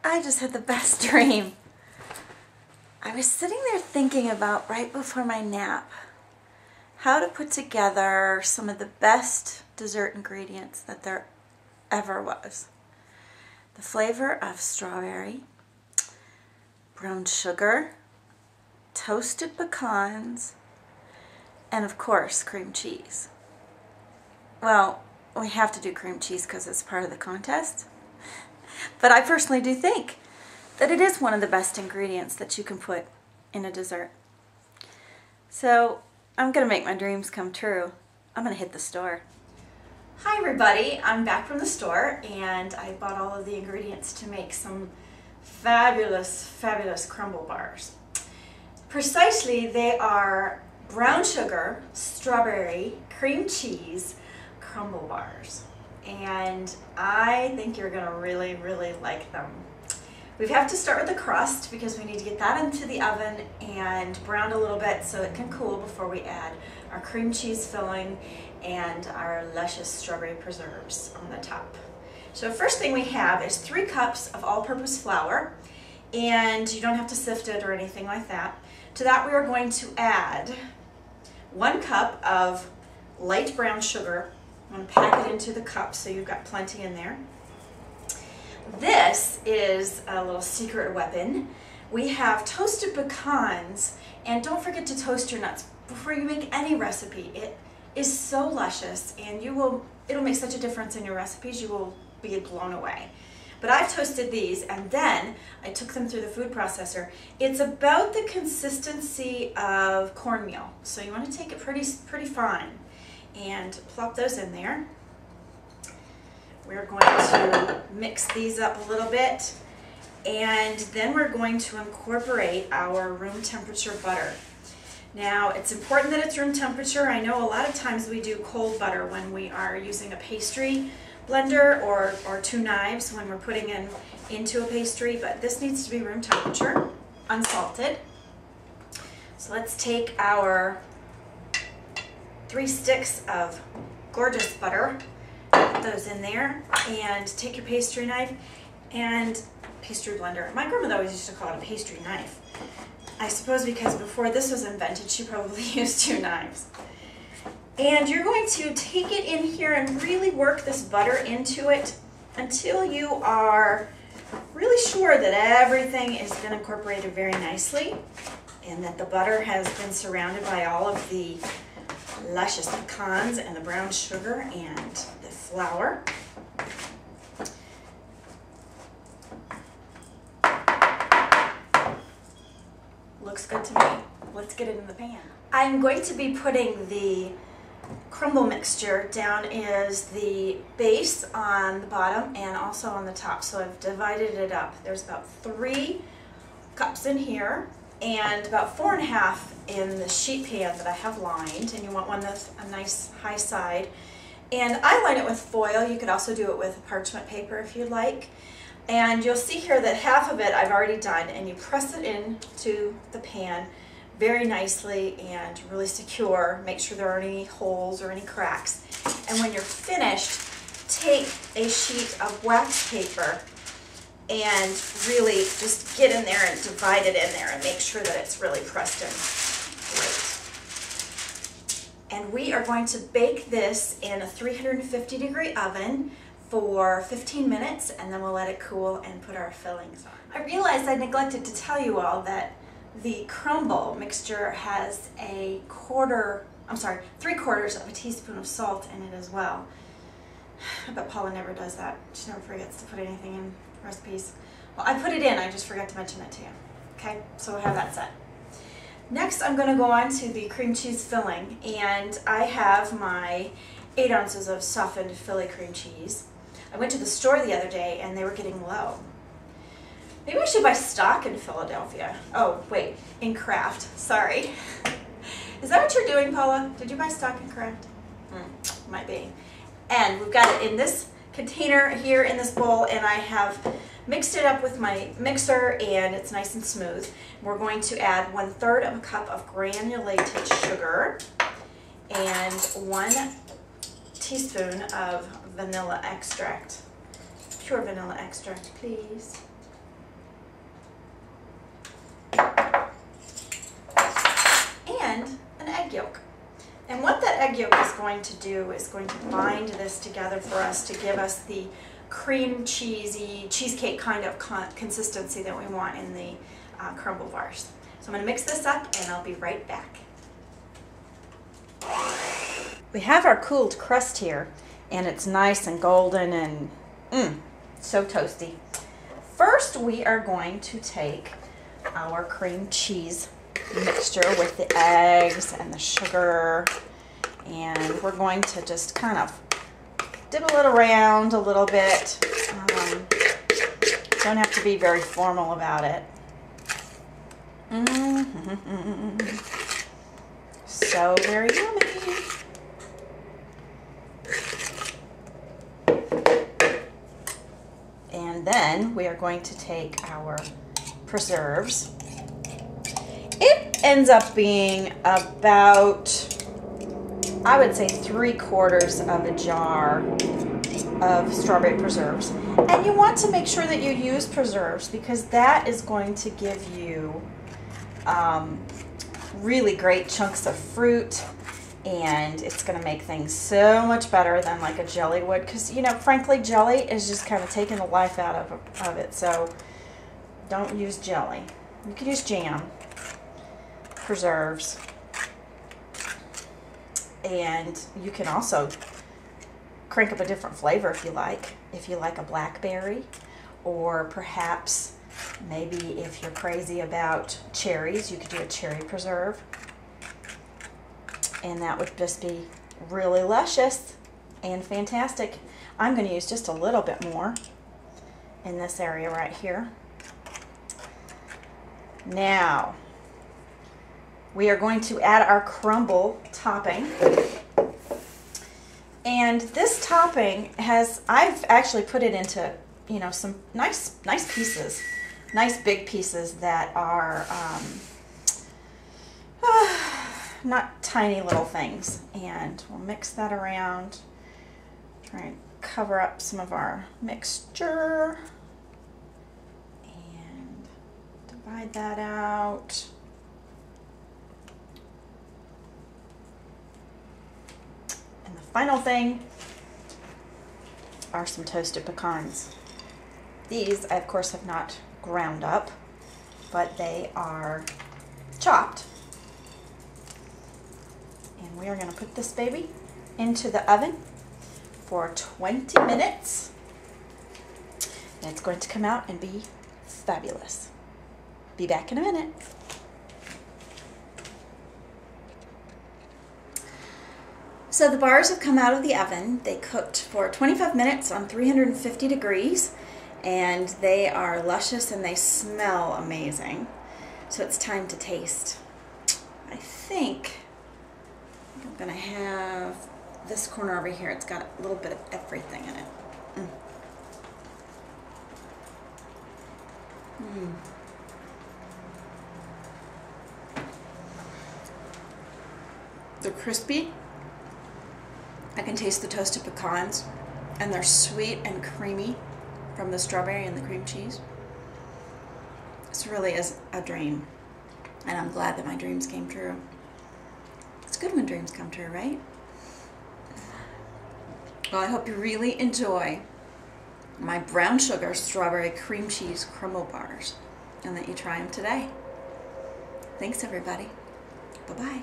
I just had the best dream. I was sitting there thinking about, right before my nap, how to put together some of the best dessert ingredients that there ever was. The flavor of strawberry, brown sugar, toasted pecans, and of course cream cheese. Well, we have to do cream cheese because it's part of the contest. But I personally do think that it is one of the best ingredients that you can put in a dessert. So I'm going to make my dreams come true. I'm going to hit the store. Hi everybody, I'm back from the store and I bought all of the ingredients to make some fabulous crumble bars. Precisely, they are brown sugar, strawberry, cream cheese crumble bars. And I think you're going to really like them. We have to start with the crust because we need to get that into the oven and browned a little bit so it can cool before we add our cream cheese filling and our luscious strawberry preserves on the top. So first thing we have is 3 cups of all-purpose flour, and you don't have to sift it or anything like that. To that we are going to add 1 cup of light brown sugar. I'm going to pack it into the cup so you've got plenty in there. This is a little secret weapon. We have toasted pecans, and don't forget to toast your nuts before you make any recipe. It is so luscious, and it'll make such a difference in your recipes. You will be blown away. But I've toasted these, and then I took them through the food processor. It's about the consistency of cornmeal, so you want to take it pretty fine and plop those in there. We're going to mix these up a little bit, and then we're going to incorporate our room temperature butter. Now, it's important that it's room temperature. I know a lot of times we do cold butter when we are using a pastry blender or 2 knives when we're putting into a pastry, but this needs to be room temperature, unsalted. So let's take our 3 sticks of gorgeous butter, put those in there, and take your pastry knife and pastry blender. My grandmother always used to call it a pastry knife. I suppose because before this was invented, she probably used 2 knives. And you're going to take it in here and really work this butter into it until you are really sure that everything is been incorporated very nicely and that the butter has been surrounded by all of the luscious pecans and the brown sugar and the flour. Looks good to me. Let's get it in the pan. I'm going to be putting the crumble mixture down as the base on the bottom and also on the top. So I've divided it up. There's about 3 cups in here and about 4½ in the sheet pan that I have lined, and you want one that's a nice high side. And I line it with foil. You could also do it with parchment paper if you'd like. And you'll see here that half of it I've already done, and you press it into the pan very nicely and really secure. Make sure there aren't any holes or any cracks. And when you're finished, take a sheet of wax paper and really just get in there and divide it in there and make sure that it's really pressed in great. And we are going to bake this in a 350-degree oven for 15 minutes, and then we'll let it cool and put our fillings on. I realized I neglected to tell you all that the crumble mixture has 3/4 of a teaspoon of salt in it as well. I bet Paula never does that. She never forgets to put anything in recipes. Well, I put it in, I just forgot to mention it to you. Okay, so we'll have that set. Next, I'm going to go on to the cream cheese filling, and I have my 8 ounces of softened Philly cream cheese. I went to the store the other day and they were getting low. Maybe we should buy stock in Philadelphia. Oh, wait, in Kraft, sorry. Is that what you're doing, Paula? Did you buy stock in Kraft? Might be. And we've got it in this container here in this bowl, and I have mixed it up with my mixer and it's nice and smooth. We're going to add 1/3 of a cup of granulated sugar and 1 teaspoon of vanilla extract. pure vanilla extract, please. And an egg yolk. And what that egg yolk is going to do is going to bind this together for us to give us the cream cheesy cheesecake kind of consistency that we want in the crumble bars. So I'm going to mix this up and I'll be right back. We have our cooled crust here and it's nice and golden and so toasty. First we are going to take our cream cheese mixture with the eggs and the sugar, and we're going to just kind of dibble it around a little bit. Don't have to be very formal about it. So very yummy. And then we are going to take our preserves. It ends up being about, I would say, 3/4 of a jar of strawberry preserves. And you want to make sure that you use preserves because that is going to give you really great chunks of fruit, and it's going to make things so much better than like a jelly would, because, you know, frankly, jelly is just kind of taking the life out of it. So don't use jelly. You could use jam, preserves, and you can also crank up a different flavor if you like. If you like a blackberry, or perhaps maybe if you're crazy about cherries, you could do a cherry preserve, and that would just be really luscious and fantastic. I'm going to use just a little bit more in this area right here. Now we are going to add our crumble topping. And this topping I've actually put it into, you know, some nice pieces, nice big pieces that are not tiny little things. And we'll mix that around, try and cover up some of our mixture, and divide that out. And the final thing are some toasted pecans. These, I of course have not ground up, but they are chopped. And we are going to put this baby into the oven for 20 minutes. And it's going to come out and be fabulous. Be back in a minute. So the bars have come out of the oven. They cooked for 25 minutes on 350 degrees, and they are luscious and they smell amazing. So it's time to taste. I think I'm gonna have this corner over here. It's got a little bit of everything in it. They're crispy. I can taste the toasted pecans, and they're sweet and creamy from the strawberry and the cream cheese. This really is a dream, and I'm glad that my dreams came true. It's good when dreams come true, right? Well, I hope you really enjoy my brown sugar strawberry cream cheese crumble bars, and that you try them today. Thanks, everybody. Bye-bye.